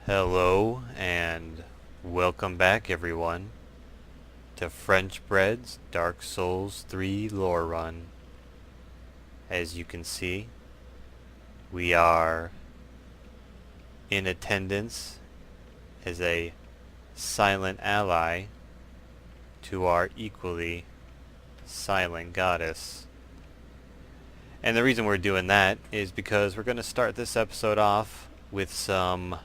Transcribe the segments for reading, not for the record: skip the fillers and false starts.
Hello and welcome back everyone to French Bread's Dark Souls 3 Lorerun. As you can see, we are in attendance as a silent ally to our equally silent goddess. And the reason we're doing that is because we're going to start this episode off with some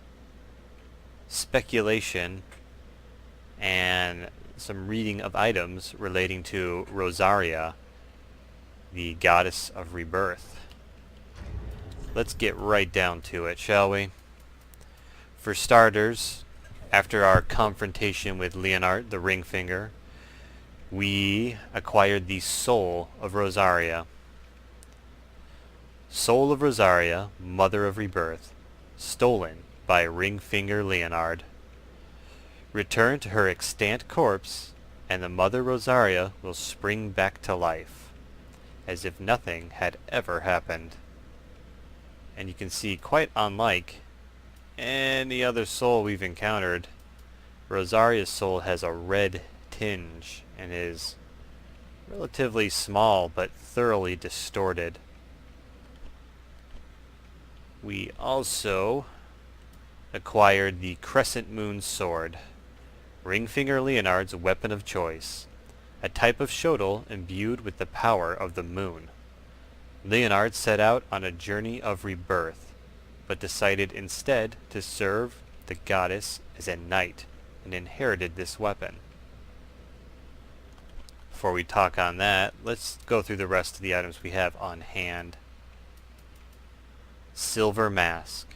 speculation and some reading of items relating to Rosaria, the goddess of rebirth. Let's get right down to it, shall we? For starters, after our confrontation with Leonard the Ring Finger, we acquired the soul of Rosaria. Soul of Rosaria, Mother of Rebirth, stolen by Ringfinger Leonard. Return to her extant corpse, and the Mother Rosaria will spring back to life, as if nothing had ever happened. And you can see, quite unlike any other soul we've encountered, Rosaria's soul has a red tinge and is relatively small but thoroughly distorted. We also acquired the Crescent Moon Sword, Ringfinger Leonard's weapon of choice, a type of shotel imbued with the power of the moon. Leonard set out on a journey of rebirth, but decided instead to serve the goddess as a knight and inherited this weapon. Before we talk on that, let's go through the rest of the items we have on hand. Silver Mask.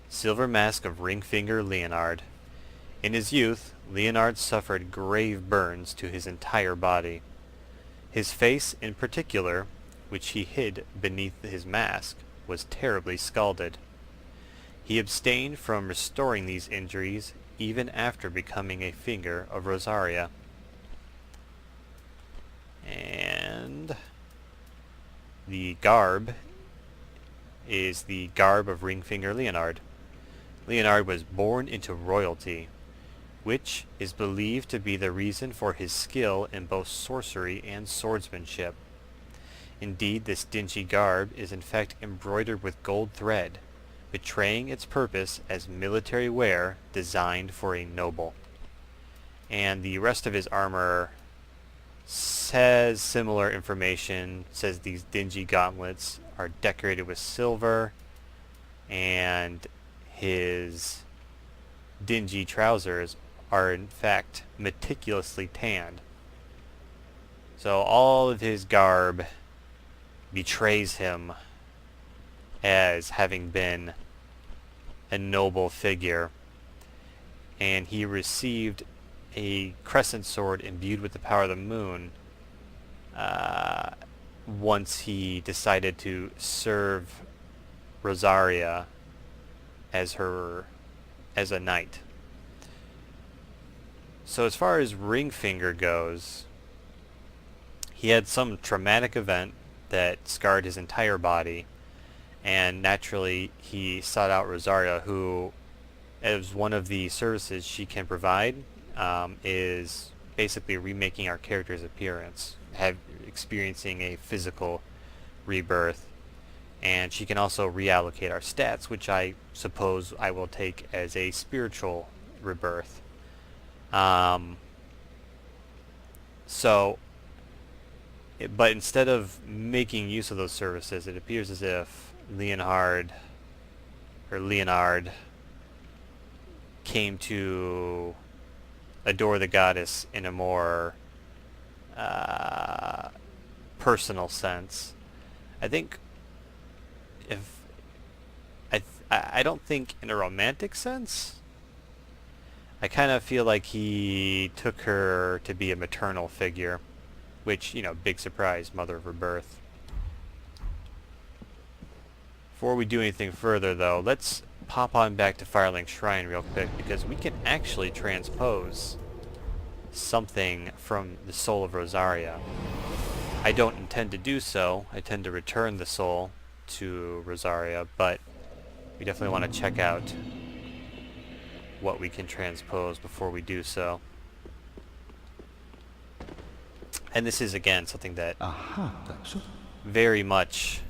Silver Mask of Ringfinger Leonard. In his youth, Leonard suffered grave burns to his entire body. His face in particular, which he hid beneath his mask, was terribly scalded. He abstained from restoring these injuries even after becoming a finger of Rosaria. And the garb is the garb of Ringfinger Leonard. Leonard was born into royalty, which is believed to be the reason for his skill in both sorcery and swordsmanship. Indeed, this dingy garb is in fact embroidered with gold thread, betraying its purpose as military wear designed for a noble. And the rest of his armor says similar information, says these dingy gauntlets are decorated with silver, and his dingy trousers are in fact meticulously tanned. So all of his garb betrays him as having been a noble figure, and he received a crescent sword imbued with the power of the moon once he decided to serve Rosaria as a knight. So as far as Ringfinger goes, he had some traumatic event that scarred his entire body, and naturally he sought out Rosaria, who, as one of the services she can provide, is basically remaking our character's appearance, experiencing a physical rebirth. And she can also reallocate our stats, which I suppose I will take as a spiritual rebirth. But instead of making use of those services, it appears as if Leonard came to adore the goddess in a more personal sense. I think I don't think in a romantic sense. I kind of feel like he took her to be a maternal figure, which, big surprise, Mother of Rebirth. Before we do anything further, though, let's pop on back to Firelink Shrine real quick, because we can actually transpose something from the soul of Rosaria. I don't intend to do so. I tend to return the soul to Rosaria, but we definitely want to check out what we can transpose before we do so. And this is, again, something that very much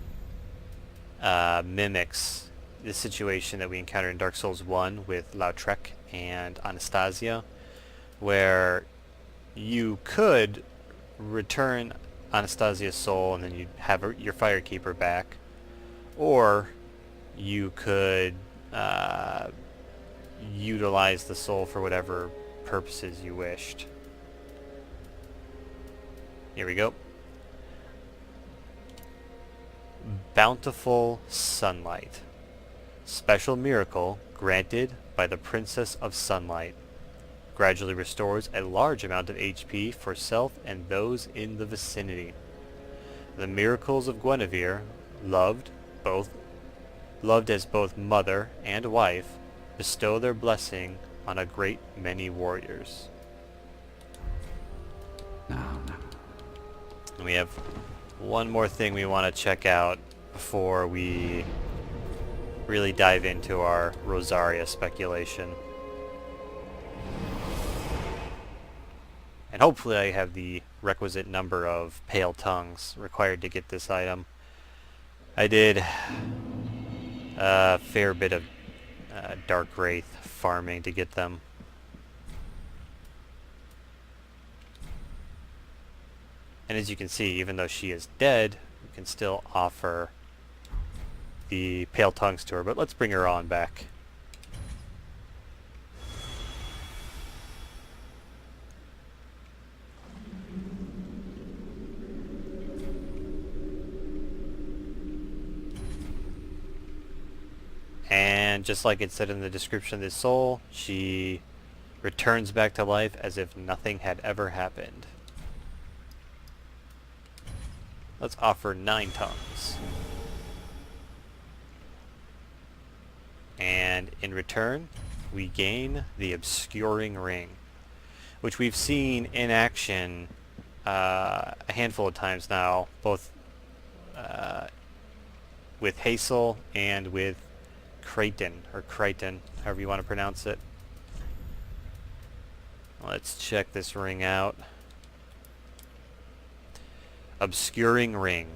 mimics the situation that we encountered in Dark Souls 1 with Lautrec and Anastasia, where you could return Anastasia's soul and then you'd have your Firekeeper back, or you could utilize the soul for whatever purposes you wished. Here we go. Bountiful Sunlight. Special miracle granted by the Princess of Sunlight. Gradually restores a large amount of HP for self and those in the vicinity. The miracles of Guinevere, loved as both mother and wife, bestow their blessing on a great many warriors. And we have one more thing we want to check out before we really dive into our Rosaria speculation. And hopefully I have the requisite number of pale tongues required to get this item. I did a fair bit of Dark Wraith farming to get them. And as you can see, even though she is dead, we can still offer the pale tongues to her. But let's bring her on back. And just like it said in the description of this soul, she returns back to life as if nothing had ever happened. Let's offer 9 tongues. And in return, we gain the Obscuring Ring, which we've seen in action a handful of times now, both with Hazel and with Crichton, however you want to pronounce it. Let's check this ring out. Obscuring Ring.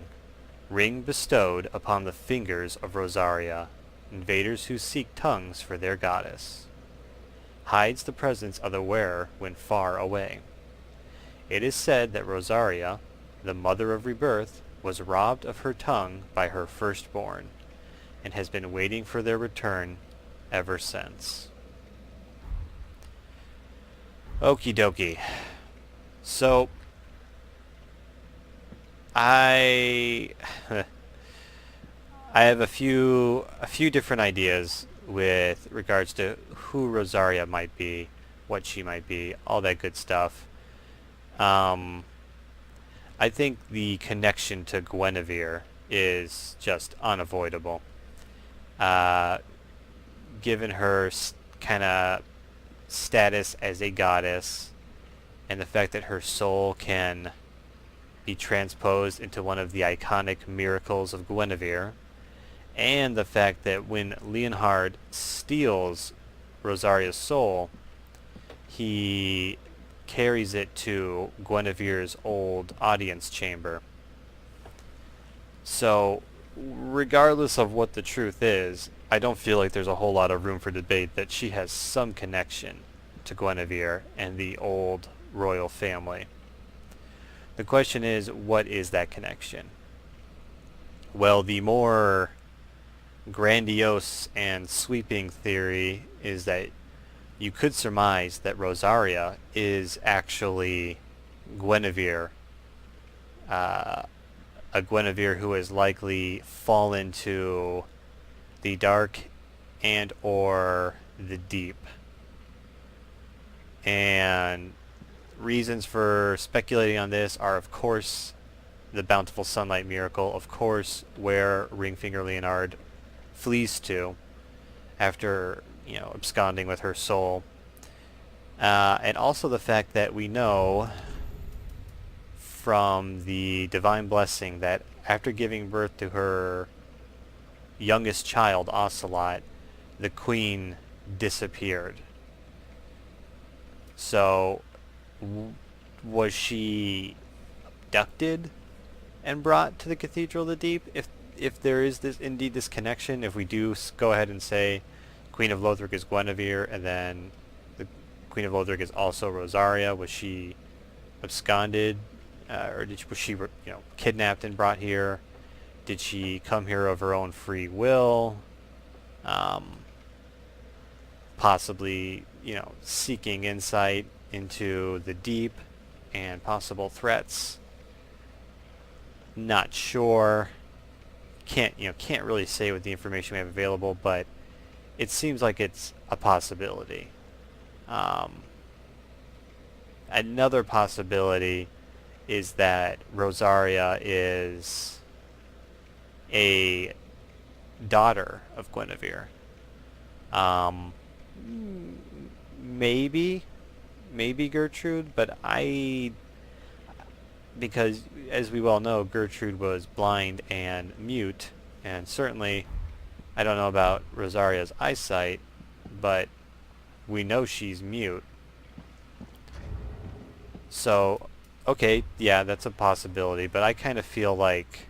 Ring bestowed upon the fingers of Rosaria, invaders who seek tongues for their goddess. Hides the presence of the wearer when far away. It is said that Rosaria, the mother of rebirth, was robbed of her tongue by her firstborn, and has been waiting for their return ever since. Okie dokie. So, I have a few different ideas with regards to who Rosaria might be, what she might be, all that good stuff. I think the connection to Guinevere is just unavoidable. Given her kind of status as a goddess, and the fact that her soul can be transposed into one of the iconic miracles of Guinevere, and the fact that when Leonhard steals Rosaria's soul, he carries it to Guinevere's old audience chamber. So, regardless of what the truth is, I don't feel like there's a whole lot of room for debate that she has some connection to Guinevere and the old royal family. The question is, what is that connection? Well, the more grandiose and sweeping theory is that you could surmise that Rosaria is actually Guinevere, a Guinevere who has likely fallen to the dark and or the deep. And reasons for speculating on this are, of course, the Bountiful Sunlight miracle, of course, where Ringfinger Leonhard flees to after, absconding with her soul. And also the fact that we know from the Divine Blessing that after giving birth to her youngest child, Ocelot, the queen disappeared So, was she abducted and brought to the Cathedral of the Deep? If there is indeed this connection, if we do go ahead and say Queen of Lothric is Guinevere, and then the Queen of Lothric is also Rosaria, was she absconded, or was she kidnapped and brought here? Did she come here of her own free will? Possibly, seeking insight into the deep and possible threats. Not sure. Can't really say with the information we have available, but it seems like it's a possibility. Another possibility is that Rosaria is a daughter of Guinevere. Maybe Gertrude, but because as we well know, Gertrude was blind and mute, and certainly I don't know about Rosaria's eyesight, but we know she's mute. So, okay, yeah, that's a possibility, but I kind of feel like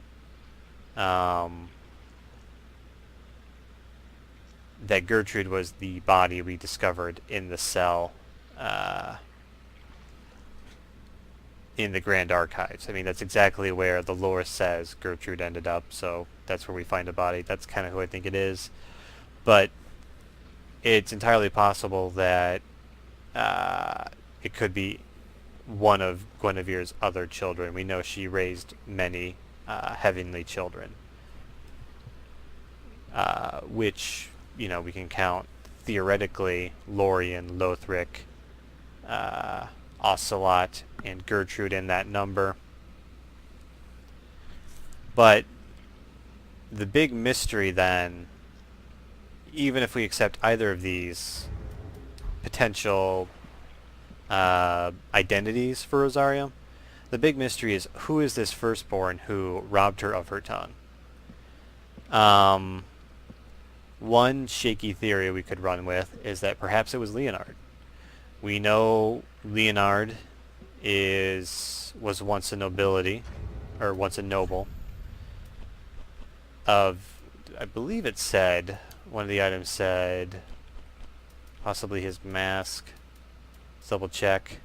that Gertrude was the body we discovered in the cell in the Grand Archives. I mean, that's exactly where the lore says Gertrude ended up, so that's where we find a body. That's kind of who I think it is. But it's entirely possible that it could be one of Guinevere's other children. We know she raised many heavenly children, which, we can count theoretically Lorien, Lothric, Ocelot, and Gertrude in that number. But the big mystery then, even if we accept either of these potential identities for Rosaria, the big mystery is, who is this firstborn who robbed her of her tongue? One shaky theory we could run with is that perhaps it was Leonard. We know Leonard was once a nobility, or once a noble of, I believe it said, one of the items said, possibly his mask. Let's double check.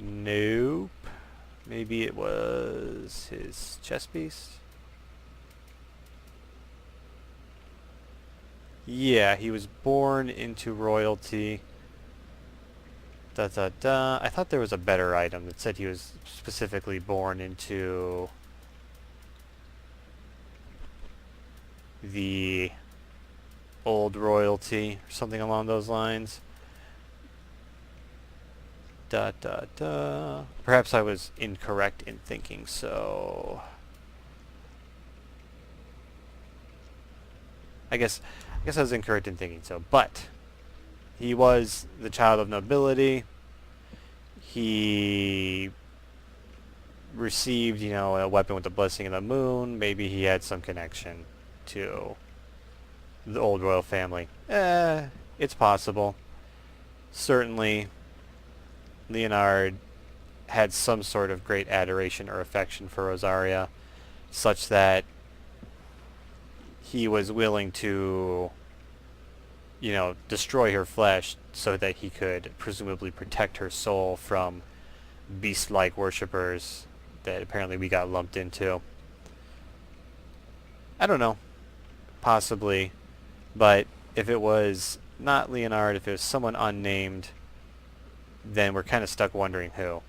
Nope. Maybe it was his chest piece. Yeah, he was born into royalty. I thought there was a better item that said he was specifically born into the old royalty, or something along those lines. Perhaps I was incorrect in thinking so. I guess I was incorrect in thinking so, but he was the child of nobility. He received, a weapon with the blessing of the moon. Maybe he had some connection to the old royal family. It's possible. Certainly, Leonard had some sort of great adoration or affection for Rosaria, such that he was willing to, destroy her flesh so that he could presumably protect her soul from beast-like worshippers that apparently we got lumped into. I don't know. Possibly. But if it was not Leonard, if it was someone unnamed, then we're kind of stuck wondering who.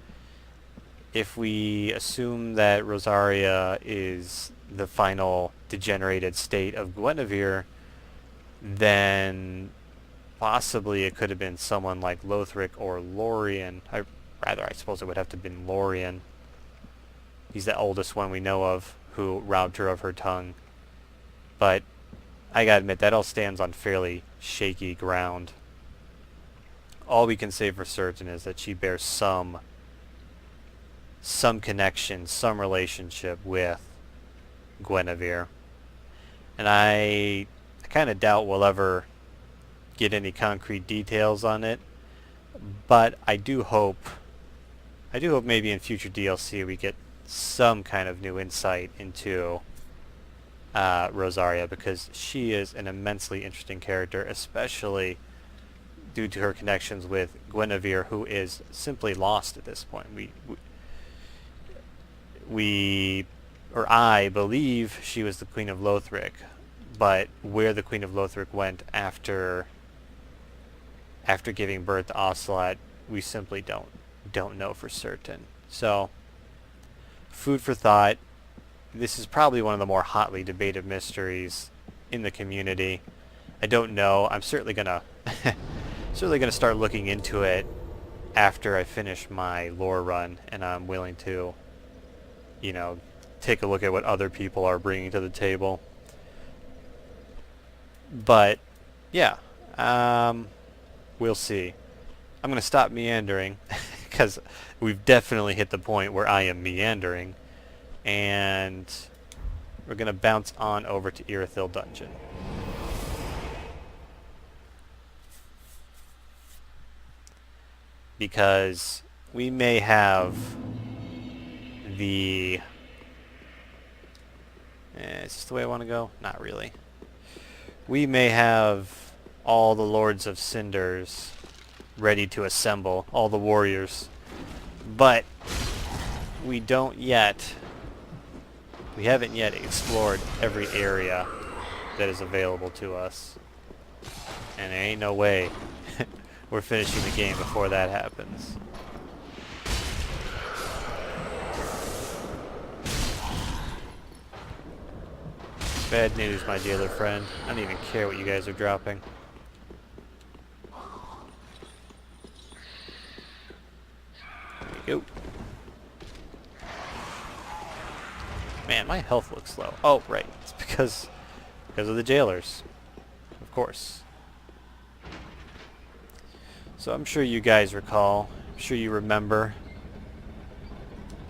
If we assume that Rosaria is the final degenerated state of Guinevere, then possibly it could have been someone like Lothric or Lorien. I suppose it would have to have been Lorien. He's the oldest one we know of who robbed her of her tongue. But I gotta admit, that all stands on fairly shaky ground. All we can say for certain is that she bears some connection, some relationship with Guinevere. And I kind of doubt we'll ever get any concrete details on it, but I do hope maybe in future DLC we get some kind of new insight into Rosaria, because she is an immensely interesting character, especially due to her connections with Guinevere, who is simply lost at this point. Or I believe she was the Queen of Lothric, but where the Queen of Lothric went after giving birth to Ocelot, we simply don't know for certain. So, food for thought. This is probably one of the more hotly debated mysteries in the community. I don't know. I'm certainly gonna start looking into it after I finish my lore run, and I'm willing to, take a look at what other people are bringing to the table. But yeah, we'll see. I'm gonna stop meandering because we've definitely hit the point where I am meandering, and we're gonna bounce on over to Irithyll Dungeon. Because we may have the... is this the way I want to go? Not really. We may have all the Lords of Cinders ready to assemble, all the warriors, but we haven't yet explored every area that is available to us. And there ain't no way we're finishing the game before that happens. Bad news, my dealer friend. I don't even care what you guys are dropping. There we go. Man, my health looks low. Oh, right. It's because of the jailers. Of course. So I'm sure you guys recall, I'm sure you remember,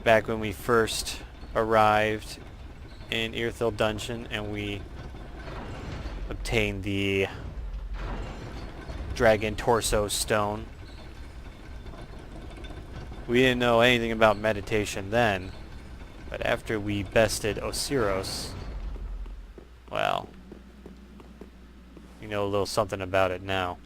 back when we first arrived in Irithyll Dungeon and we obtained the Dragon Torso Stone. We didn't know anything about meditation then, but after we bested Osiros, well, we know a little something about it now.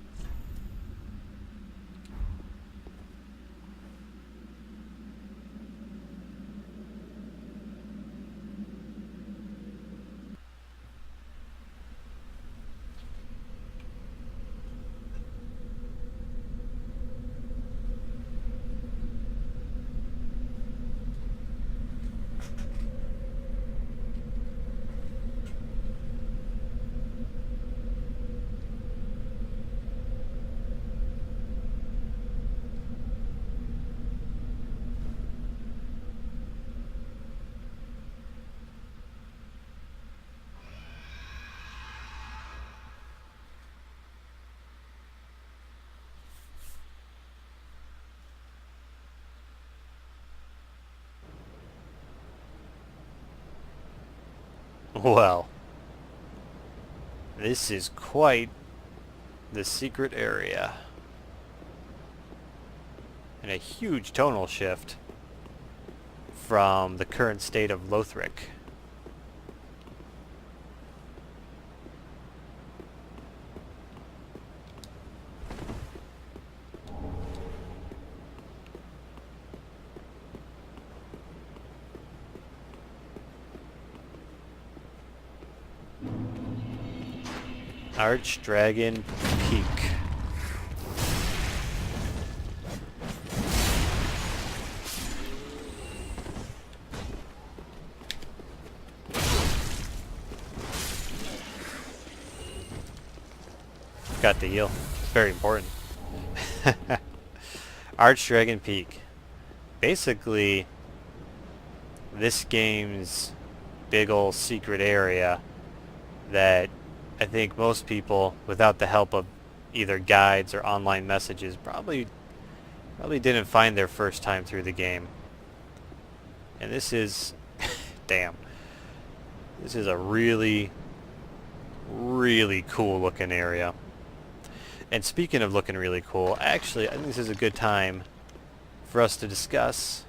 Well, this is quite the secret area. And a huge tonal shift from the current state of Lothric. Archdragon Peak. Got the heal. It's very important. Archdragon Peak. Basically, this game's big ol' secret area that I think most people, without the help of either guides or online messages, probably didn't find their first time through the game. And this is, damn, this is a really, really cool looking area. And speaking of looking really cool, actually, I think this is a good time for us to discuss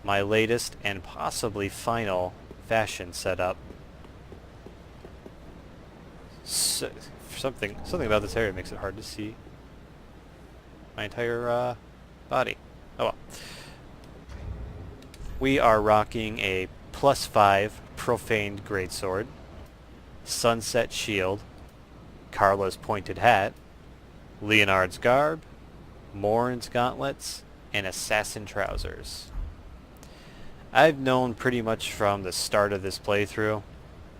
my latest and possibly final fashion setup. So, something about this area makes it hard to see my entire body. Oh well. We are rocking a +5 profaned greatsword, sunset shield, Carla's pointed hat, Leonard's garb, Morin's gauntlets, and assassin trousers. I've known pretty much from the start of this playthrough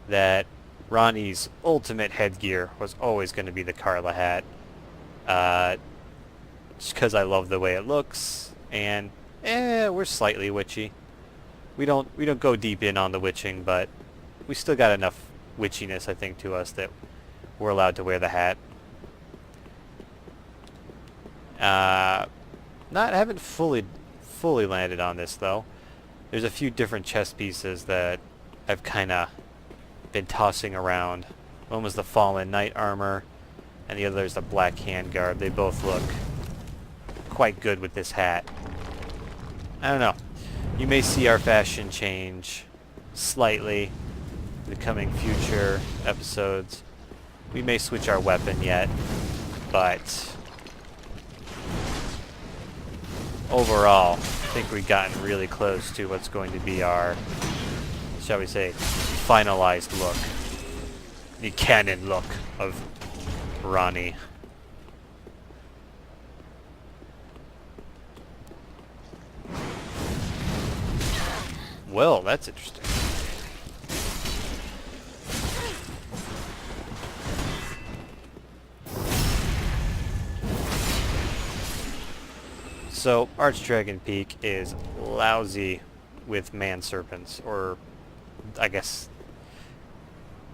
that Ronnie's ultimate headgear was always going to be the Carla hat. Just because I love the way it looks, and we're slightly witchy. We don't go deep in on the witching, but we still got enough witchiness, I think, to us that we're allowed to wear the hat. Haven't fully landed on this though. There's a few different chest pieces that I've kind of been tossing around. One was the Fallen Knight armor, and the other is the Black Handguard. They both look quite good with this hat. I don't know. You may see our fashion change slightly in the coming future episodes. We may switch our weapon yet, but overall, I think we've gotten really close to what's going to be our, shall we say, finalized look. The canon look of Ronnie. Well, that's interesting. So, Archdragon Peak is lousy with man serpents, or I guess,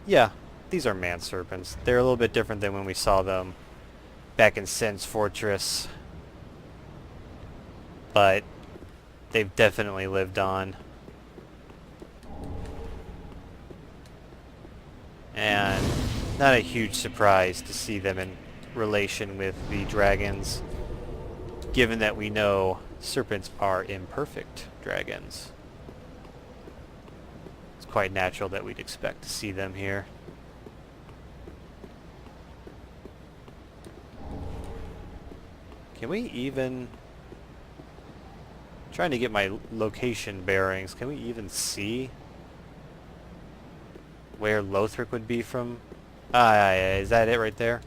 yeah, these are man serpents. They're a little bit different than when we saw them back in Sen's Fortress, but they've definitely lived on. And not a huge surprise to see them in relation with the dragons, given that we know serpents are imperfect dragons. It's quite natural that we'd expect to see them here. Can we even... trying to get my location bearings, can we even see where Lothric would be from? Is that it right there?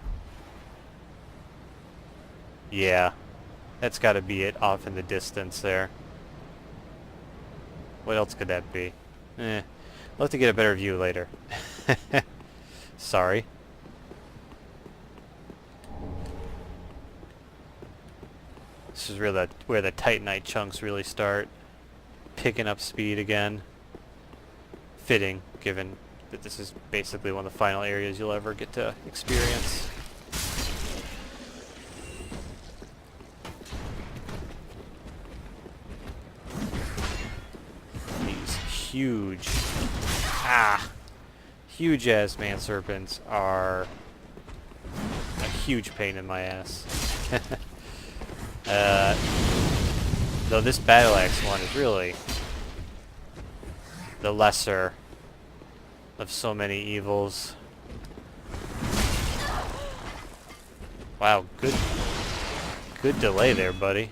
Yeah. That's got to be it off in the distance there. What else could that be? We'll have to get a better view later. Sorry. This is really where the Titanite chunks really start picking up speed again. Fitting, given that this is basically one of the final areas you'll ever get to experience. These huge ass man serpents are a huge pain in my ass. Though this battle axe one is really the lesser of so many evils. Wow, good delay there, buddy.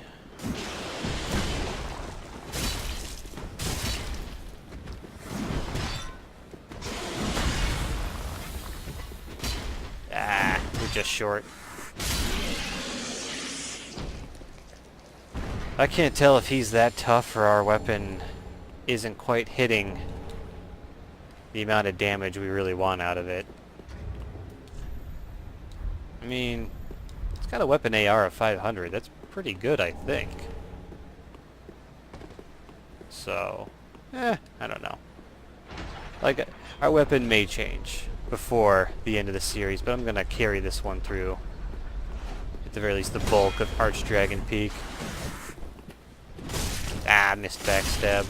We're just short. I can't tell if he's that tough or our weapon isn't quite hitting the amount of damage we really want out of it. I mean, it's got a weapon AR of 500. That's pretty good, I think. So, I don't know. Like, our weapon may change before the end of the series, but I'm gonna carry this one through. At the very least, the bulk of Archdragon Peak. Missed backstab.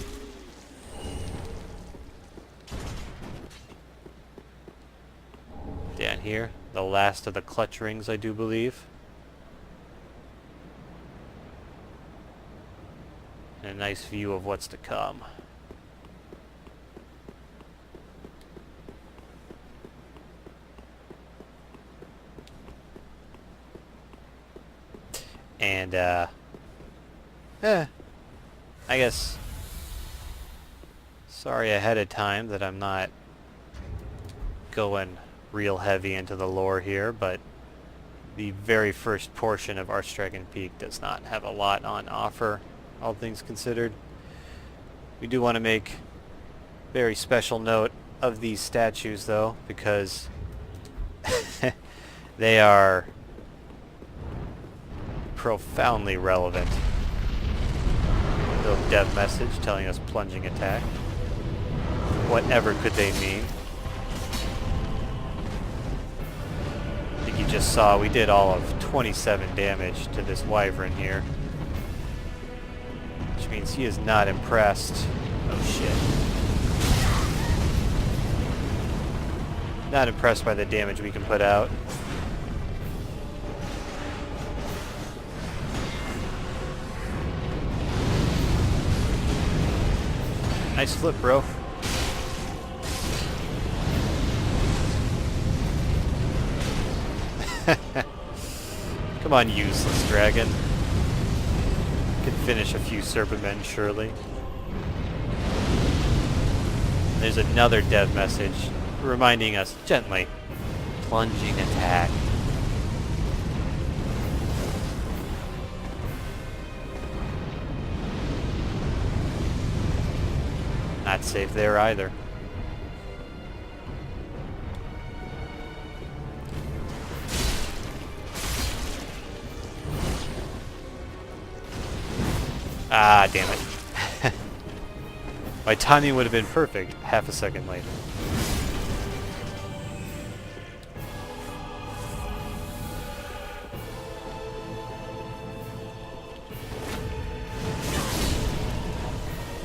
Down here, the last of the clutch rings, I do believe. and a nice view of what's to come. And, I guess, sorry ahead of time that I'm not going real heavy into the lore here, but the very first portion of Archdragon Peak does not have a lot on offer, all things considered. We do want to make very special note of these statues, though, because they are profoundly relevant. Little dev message telling us plunging attack. Whatever could they mean? I think you just saw we did all of 27 damage to this wyvern here. Which means he is not impressed. Oh shit. Not impressed by the damage we can put out. Nice flip, bro. Come on, useless dragon. Can finish a few serpentmen, surely. There's another dev message reminding us gently. Plunging attack. Not safe there either. Ah, damn it. My timing would have been perfect half a second later.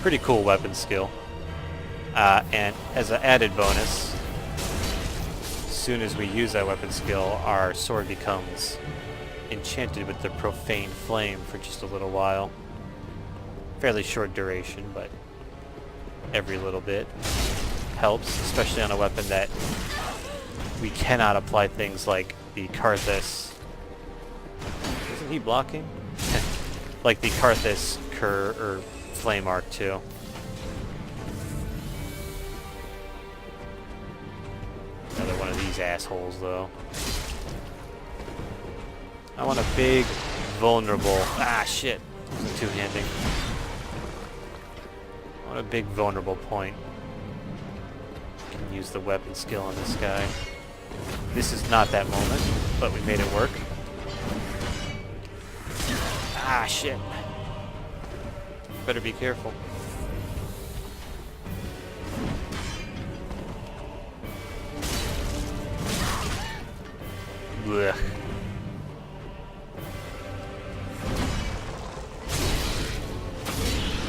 Pretty cool weapon skill. And as an added bonus, as soon as we use that weapon skill, our sword becomes enchanted with the profane flame for just a little while. Fairly short duration, but every little bit helps, especially on a weapon that we cannot apply things like the Karthus. Isn't he blocking? Like the Karthus or Flame Arc too. Another one of these assholes, though. I want a big, vulnerable... Ah, shit. Wasn't two-handing. I want a big, vulnerable point. Can use the weapon skill on this guy. This is not that moment, but we made it work. Ah, shit. Better be careful. Blech.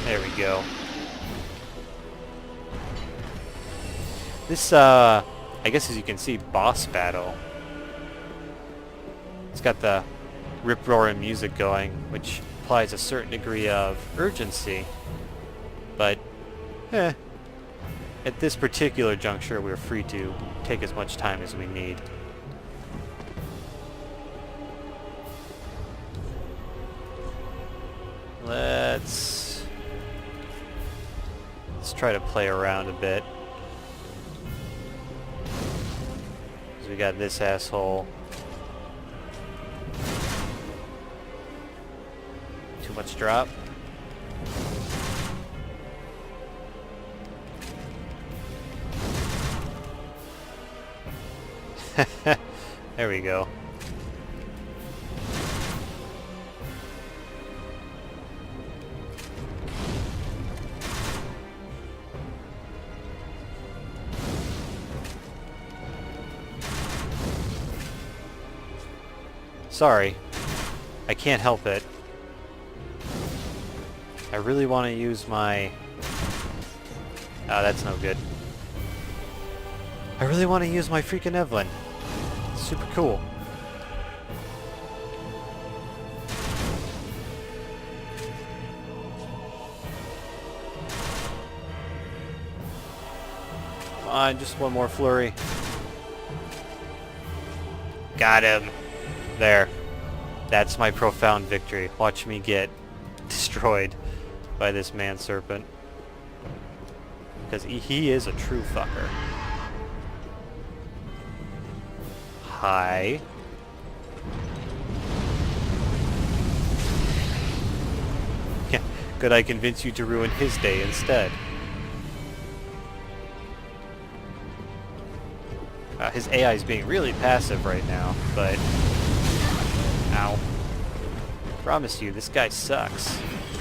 There we go. This, I guess as you can see, boss battle. It's got the rip-roaring music going, which applies a certain degree of urgency. But, at this particular juncture, we're free to take as much time as we need. Let's try to play around a bit. So we got this asshole. Too much drop. There we go. Sorry, I can't help it. I really want to use my... Ah, that's no good. I really want to use my freaking Evelyn. It's super cool. on, just one more flurry. Got him. There. That's my profound victory. Watch me get destroyed by this man-serpent. Because he is a true fucker. Hi. Yeah, could I convince you to ruin his day instead? His AI is being really passive right now, but... Ow. Promise you, this guy sucks.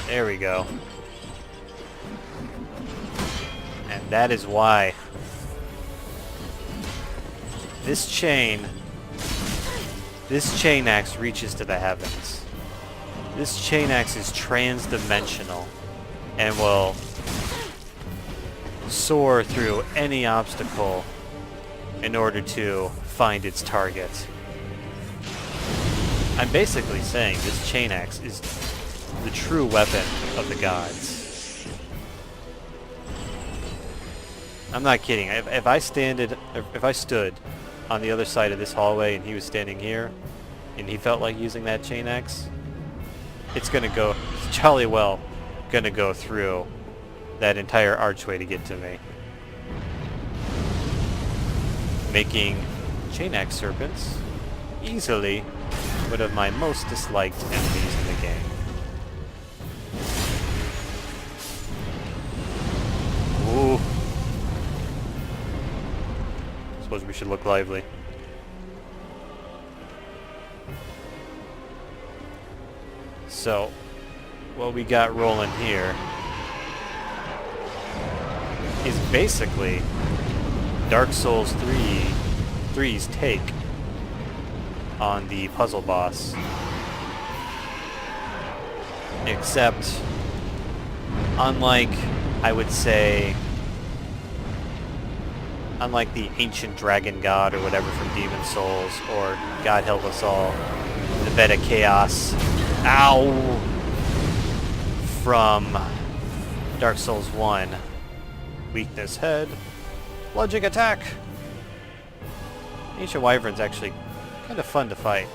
There we go. And that is why this chain axe reaches to the heavens. This chain axe is trans-dimensional and will soar through any obstacle in order to find its target. I'm basically saying this chain axe is the true weapon of the gods. I'm not kidding. If I stood on the other side of this hallway and he was standing here, and he felt like using that chain axe, it's jolly well gonna go through that entire archway to get to me. Making chain axe serpents easily one of my most disliked enemies in the game. Ooh. Suppose we should look lively. So, what we got rolling here is basically Dark Souls 3's take on the puzzle boss. Except, unlike, I would say, unlike the ancient dragon god or whatever from Demon Souls, or God help us all, the bed of chaos, ow, from Dark Souls 1, weakness head, bludgeoning attack. Ancient Wyvern's actually kind of fun to fight,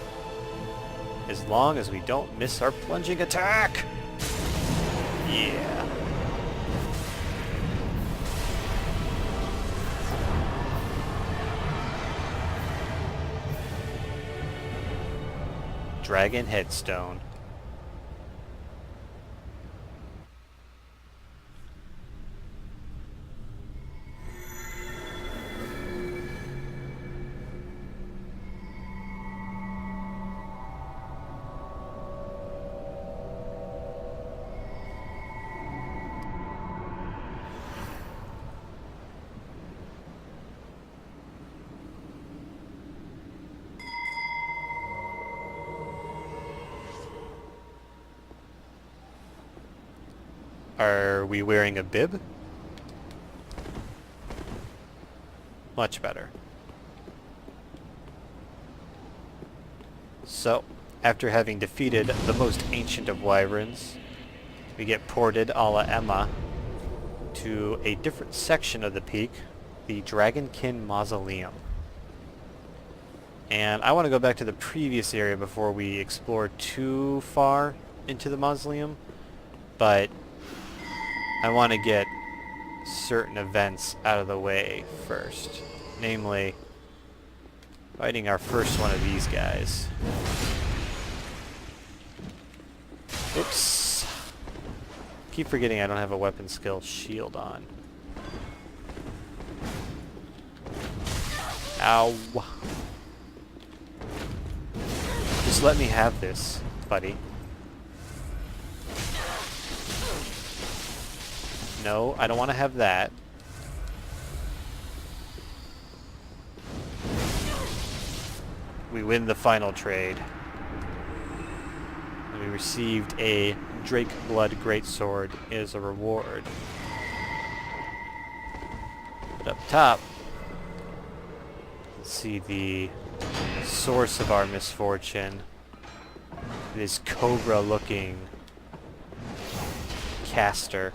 as long as we don't miss our plunging attack. Yeah. Dragon Headstone. Are we wearing a bib? Much better. So, after having defeated the most ancient of wyverns, we get ported a la Emma to a different section of the peak, the Dragonkin Mausoleum. And I want to go back to the previous area before we explore too far into the mausoleum, but I want to get certain events out of the way first. Namely, fighting our first one of these guys. Oops. Keep forgetting I don't have a weapon skill shield on. Ow. Just let me have this, buddy. No, I don't want to have that. We win the final trade. And we received a Drake Blood Greatsword as a reward. But up top, let's see the source of our misfortune. This cobra-looking caster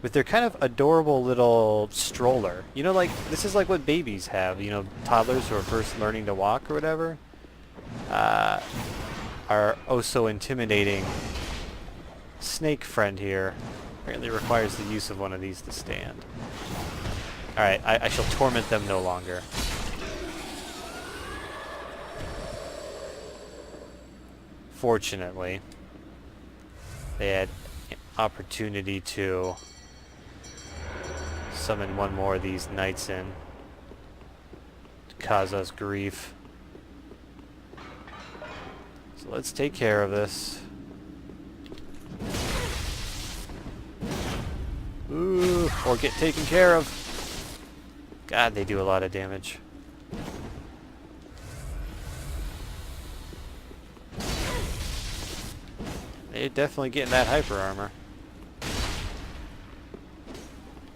with their kind of adorable little stroller. You know, like, this is like what babies have, you know, toddlers who are first learning to walk or whatever. Our oh so intimidating snake friend here apparently requires the use of one of these to stand. Alright, I shall torment them no longer. Fortunately, they had opportunity to summon one more of these knights in to cause us grief. So let's take care of this. Ooh, or get taken care of. God, they do a lot of damage. They're definitely getting that hyper armor.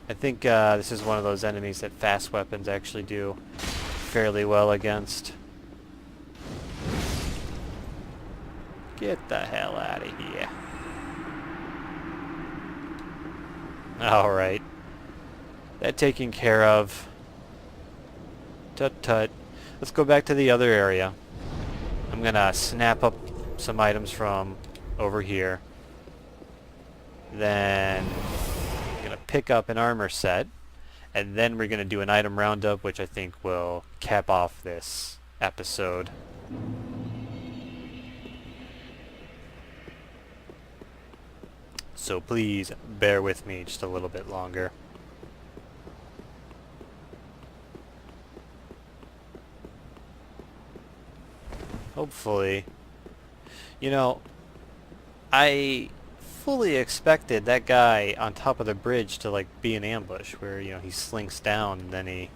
I think this is one of those enemies that fast weapons actually do fairly well against. Get the hell out of here. Alright. That taken care of. Tut tut. Let's go back to the other area. I'm gonna snap up some items from over here. Then I'm gonna pick up an armor set. And then we're gonna do an item roundup, which I think will cap off this episode. So please bear with me just a little bit longer. Hopefully. You know, I fully expected that guy on top of the bridge to like be an ambush where, you know, he slinks down and then he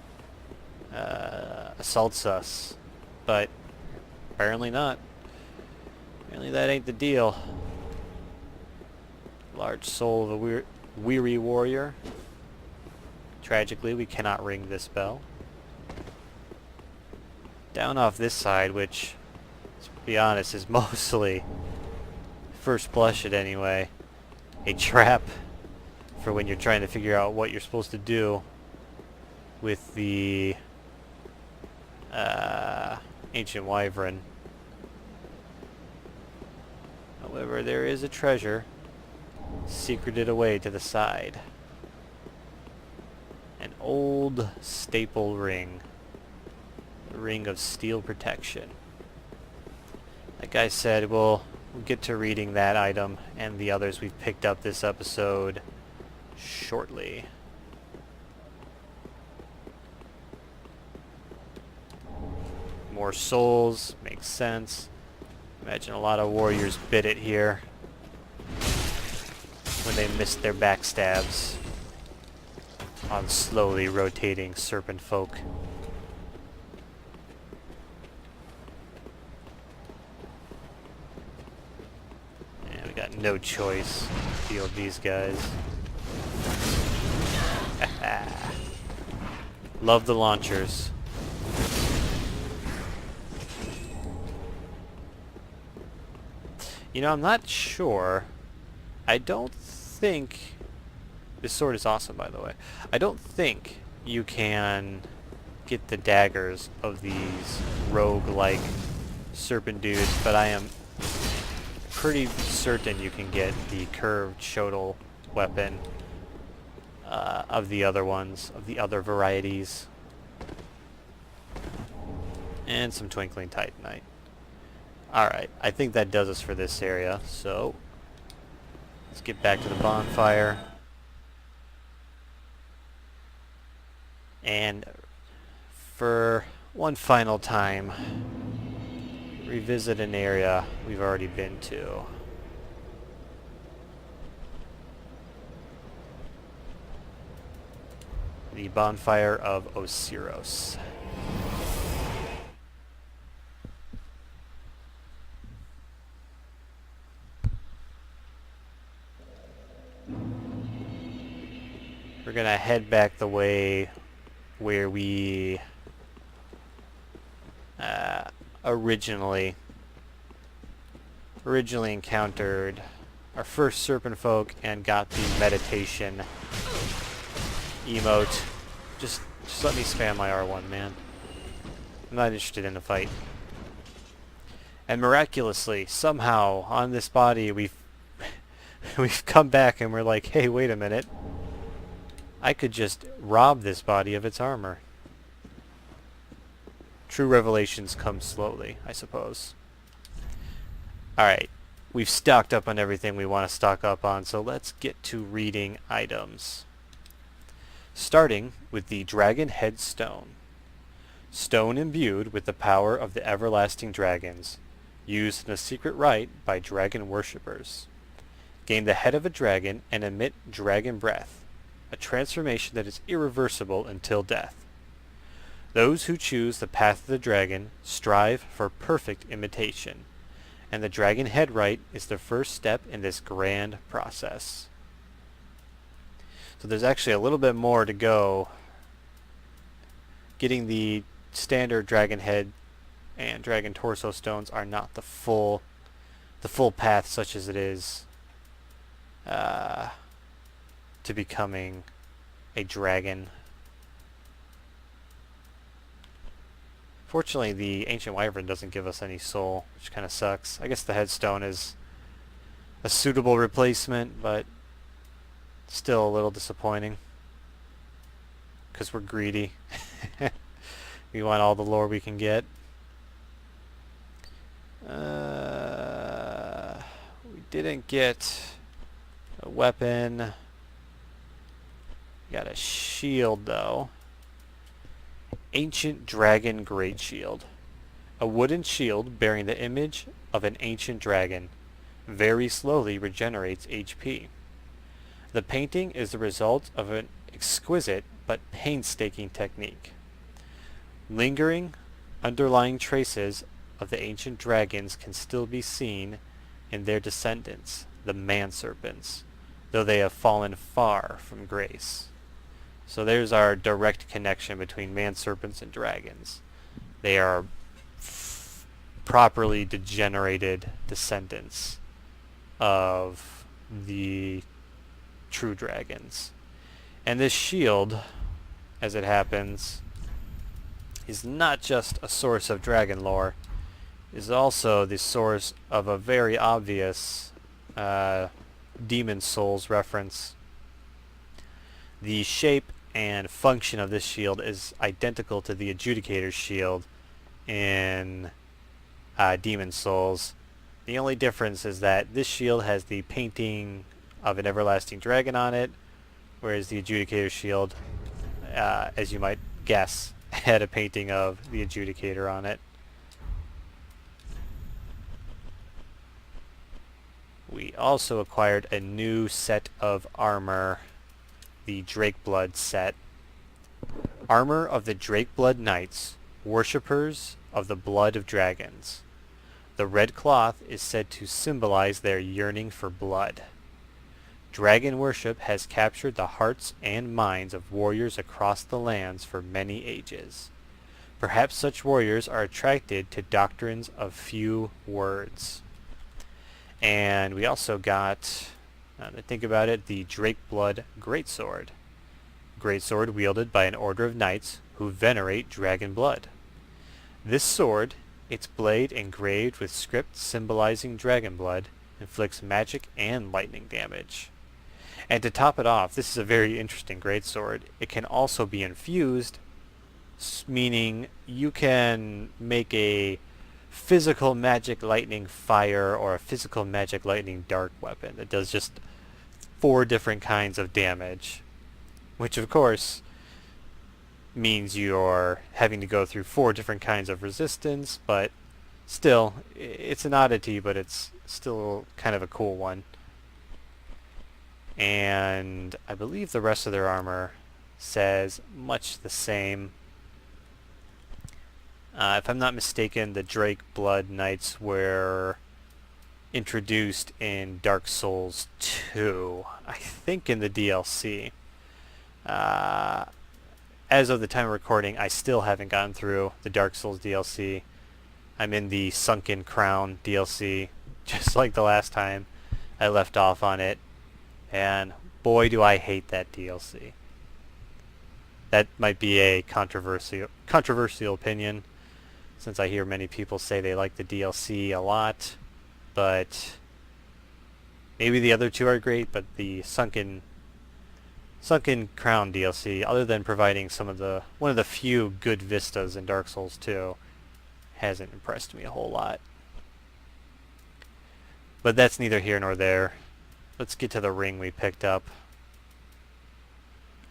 assaults us. But apparently not. Apparently that ain't the deal. Large soul of a weary warrior. Tragically, we cannot ring this bell. Down off this side, which, to be honest, is mostly, first blush it anyway, a trap for when you're trying to figure out what you're supposed to do with the ancient wyvern. However, there is a treasure secreted away to the side. An old staple ring. A ring of steel protection. Like I said, we'll get to reading that item and the others we've picked up this episode shortly. More souls, makes sense. Imagine a lot of warriors bit it here when they missed their backstabs on slowly rotating serpent folk. And we got no choice to field these guys. Love the launchers. You know, I'm not sure. I don't think... This sword is awesome, by the way. I don't think you can get the daggers of these rogue-like serpent dudes, but I am pretty certain you can get the curved shotel weapon of the other ones, of the other varieties. And some twinkling titanite. Alright, I think that does us for this area, so let's get back to the bonfire. And for one final time, revisit an area we've already been to. The bonfire of Osiros. We're gonna head back the way where we originally encountered our first serpent folk and got the meditation emote. Just let me spam my R1, man. I'm not interested in a fight. And miraculously, somehow, on this body, we've come back and we're like, hey, wait a minute. I could just rob this body of its armor. True revelations come slowly, I suppose. Alright, we've stocked up on everything we want to stock up on, so let's get to reading items. Starting with the Dragon Head Stone. Stone imbued with the power of the everlasting dragons, used in a secret rite by dragon worshippers. Gain the head of a dragon and emit dragon breath, a transformation that is irreversible until death. Those who choose the path of the dragon strive for perfect imitation, and the dragon head rite is the first step in this grand process. So there's actually a little bit more to go. Getting the standard dragon head and dragon torso stones are not the full path, such as it is to becoming a dragon. Fortunately, the Ancient Wyvern doesn't give us any soul, which kind of sucks. I guess the headstone is a suitable replacement, but still a little disappointing. Because we're greedy. We want all the lore we can get. We didn't get a weapon. Got a shield, though. Ancient Dragon Great Shield. A wooden shield bearing the image of an ancient dragon. Very slowly regenerates HP. The painting is the result of an exquisite but painstaking technique. Lingering, underlying traces of the ancient dragons can still be seen in their descendants, the man-serpents, though they have fallen far from grace. So there's our direct connection between man-serpents and dragons. They are properly degenerated descendants of the true dragons. And this shield, as it happens, is not just a source of dragon lore, is also the source of a very obvious Demon Souls reference. The shape and function of this shield is identical to the Adjudicator's shield in Demon Souls. The only difference is that this shield has the painting of an everlasting dragon on it, whereas the Adjudicator's shield, as you might guess, had a painting of the Adjudicator on it. We also acquired a new set of armor, the Drakeblood set. Armor of the Drakeblood Knights, worshippers of the blood of dragons. The red cloth is said to symbolize their yearning for blood. Dragon worship has captured the hearts and minds of warriors across the lands for many ages. Perhaps such warriors are attracted to doctrines of few words. And we also got, now to think about it, the Drakeblood Greatsword. Greatsword wielded by an order of knights who venerate dragon blood. This sword, its blade engraved with script symbolizing dragon blood, inflicts magic and lightning damage. And to top it off, this is a very interesting greatsword. It can also be infused, meaning you can make a physical magic lightning fire or a physical magic lightning dark weapon that does just 4 different kinds of damage, which of course means you're having to go through 4 different kinds of resistance, but still, it's an oddity, but it's still kind of a cool one. And I believe the rest of their armor says much the same. If I'm not mistaken, the Drakeblood Knights were introduced in Dark Souls 2, I think in the DLC. As of the time of recording, I still haven't gotten through the Dark Souls DLC. I'm in the Sunken Crown DLC, just like the last time. I left off on it, and boy do I hate that DLC. That might be a controversial opinion, since I hear many people say they like the DLC a lot, but maybe the other two are great, but the Sunken Crown DLC, other than providing one of the few good vistas in Dark Souls 2, hasn't impressed me a whole lot. But that's neither here nor there. Let's get to the ring we picked up.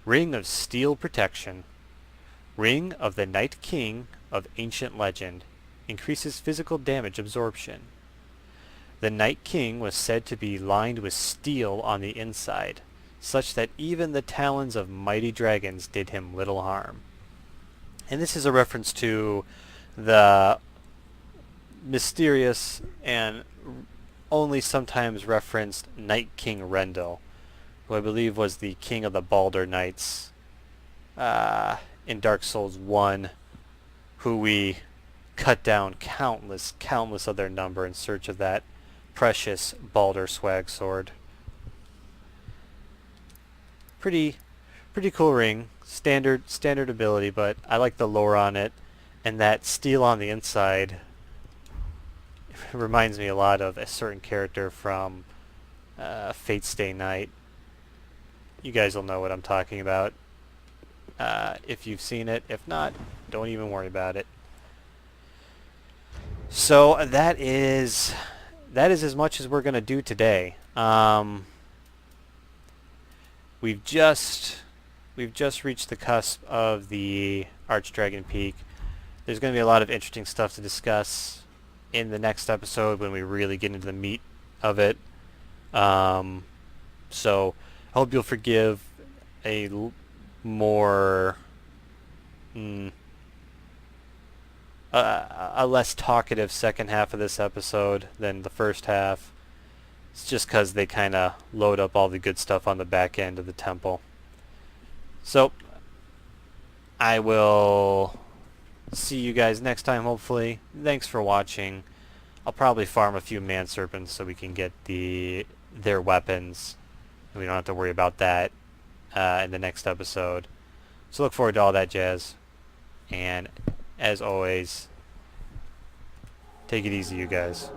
Ring of Steel Protection. Ring of the Night King of Ancient Legend. Increases physical damage absorption. The Night King was said to be lined with steel on the inside, such that even the talons of mighty dragons did him little harm. And this is a reference to the mysterious and only sometimes referenced Night King Rendel, who I believe was the king of the Baldur Knights in Dark Souls 1, who we cut down countless of their number in search of that precious Baldur swag sword. Pretty cool ring, standard ability, but I like the lore on it, and that steel on the inside reminds me a lot of a certain character from Fate Stay Night. You guys will know what I'm talking about if you've seen it. If not, don't even worry about it. So that is as much as we're going to do today. We've just reached the cusp of the Archdragon Peak. There's going to be a lot of interesting stuff to discuss in the next episode when we really get into the meat of it. So I hope you'll forgive a more a less talkative second half of this episode than the first half. It's just because they kind of load up all the good stuff on the back end of the temple. So I will see you guys next time, hopefully. Thanks for watching. I'll probably farm a few man serpents so we can get their weapons. We don't have to worry about that in the next episode. So look forward to all that jazz. And as always, take it easy, you guys.